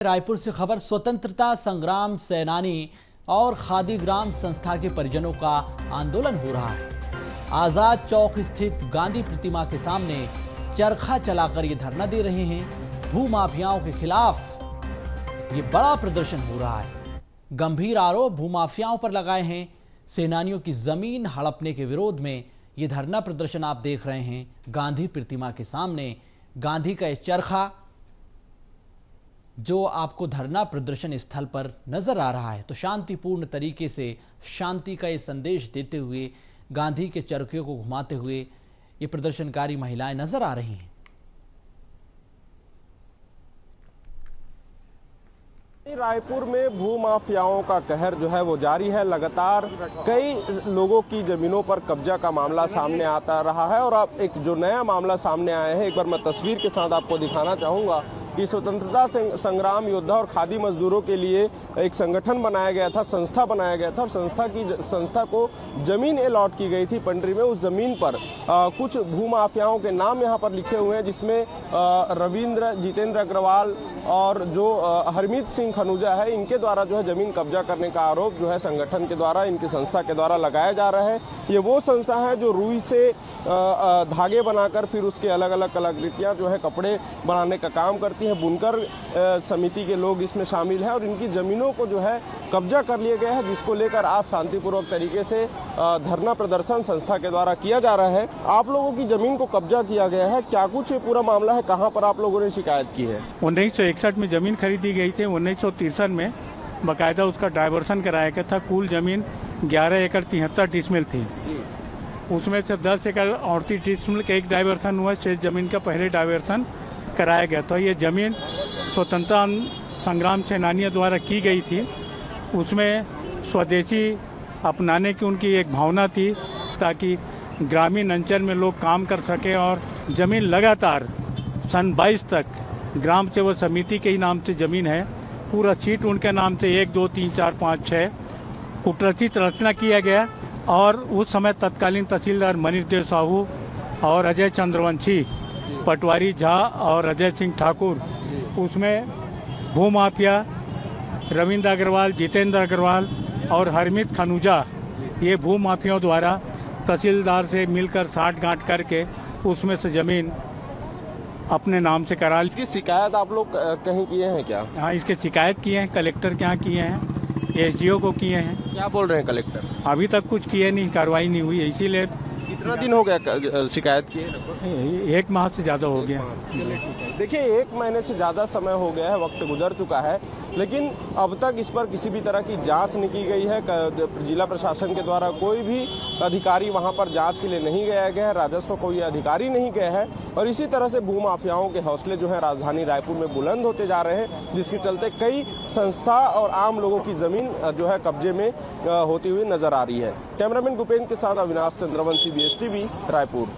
रायपुर से खबर। स्वतंत्रता संग्राम सेनानी और खादी ग्राम संस्था के परिजनों का आंदोलन हो रहा है। आजाद चौक स्थित गांधी प्रतिमा के सामने चरखा चलाकर ये धरना दे रहे हैं। भूमाफियाओं के खिलाफ ये बड़ा प्रदर्शन हो रहा है। गंभीर आरोप भूमाफियाओं पर लगाए हैं। सेनानियों की जमीन हड़पने के विरोध में ये धरना प्रदर्शन आप देख रहे हैं। गांधी प्रतिमा के सामने गांधी का ये चरखा जो आपको धरना प्रदर्शन स्थल पर नजर आ रहा है, तो शांतिपूर्ण तरीके से शांति का ये संदेश देते हुए गांधी के चरखे को घुमाते हुए ये प्रदर्शनकारी महिलाएं नजर आ रही हैं। रायपुर में भूमाफियाओं का कहर जो है वो जारी है। लगातार कई लोगों की जमीनों पर कब्जा का मामला सामने आता रहा है और अब एक जो नया मामला सामने आया है, एक बार मैं तस्वीर के साथ आपको दिखाना चाहूंगा कि स्वतंत्रता संग्राम योद्धा और खादी मजदूरों के लिए एक संगठन बनाया गया था, संस्था बनाया गया था और संस्था को जमीन अलॉट की गई थी पंडरी में। उस जमीन पर कुछ भूमाफियाओं के नाम यहाँ पर लिखे हुए हैं, जिसमें रविंद्र, जितेंद्र अग्रवाल और जो हरमीत सिंह खनूजा है, इनके द्वारा जो है जमीन कब्जा करने का आरोप जो है संगठन के द्वारा, इनकी संस्था के द्वारा लगाया जा रहा है। ये वो संस्था है जो रुई से धागे बनाकर फिर उसके अलग अलग कलाकृतियाँ जो है कपड़े बनाने का काम करती है। बुनकर समिति के लोग इसमें शामिल हैं और इनकी जमीनों को जो है कब्जा कर लिया गया है, जिसको लेकर आज शांतिपूर्वक तरीके से धरना प्रदर्शन संस्था के द्वारा किया जा रहा है। आप लोगों की जमीन को कब्जा किया गया है, क्या कुछ ये पूरा मामला है, कहां पर आप लोगों ने शिकायत की है? 1961 में जमीन खरीदी गई थी। 1963 में बाकायदा उसका डाइवर्सन कराया गया था। कुल जमीन 11 एकड़ 73 डिसमिल थी। उसमें से 10 एकड़ 38 डिसमिल का एक डाइवर्सन हुआ। शेष जमीन का पहले डाइवर्सन कराया गया था। ये जमीन स्वतंत्रता संग्राम सेनानियों द्वारा की गई थी। उसमें स्वदेशी अपनाने की उनकी एक भावना थी, ताकि ग्रामीण अंचल में लोग काम कर सके। और जमीन लगातार सन 22 तक ग्राम सेवक समिति के ही नाम से जमीन है। पूरा सीट उनके नाम से 1, 2, 3, 4, 5, 6 कुटरचित रचना किया गया। और उस समय तत्कालीन तहसीलदार मनीष देव साहू और अजय चंद्रवंशी, पटवारी झा और अजय सिंह ठाकुर, उसमें भूमाफिया रविंद्र अग्रवाल, जितेंद्र अग्रवाल और हरमीत खनूजा, ये भूमाफियाओं द्वारा तहसीलदार से मिलकर साठ-गांठ करके उसमें से ज़मीन अपने नाम से करा ली। इसकी शिकायत आप लोग कहीं किए हैं क्या? हाँ, इसके शिकायत किए हैं, कलेक्टर के यहाँ किए हैं, एसडीओ को किए हैं। क्या बोल रहे हैं कलेक्टर? अभी तक कुछ किए नहीं, कार्रवाई नहीं हुई। इसीलिए कितना दिन हो गया शिकायत किए? 1 माह से ज़्यादा हो गया। देखिए, 1 महीने से ज़्यादा समय हो गया है, वक्त गुजर चुका है, लेकिन अब तक इस पर किसी भी तरह की जांच नहीं की गई है। जिला प्रशासन के द्वारा कोई भी अधिकारी वहां पर जांच के लिए नहीं गया गया है, राजस्व कोई अधिकारी नहीं गया है। और इसी तरह से भूमाफियाओं के हौसले जो है राजधानी रायपुर में बुलंद होते जा रहे हैं, जिसके चलते कई संस्था और आम लोगों की जमीन जो है कब्जे में होती हुई नजर आ रही है। कैमरामैन भूपेंद्र के साथ अविनाश चंद्रवंशी, BSTV, रायपुर।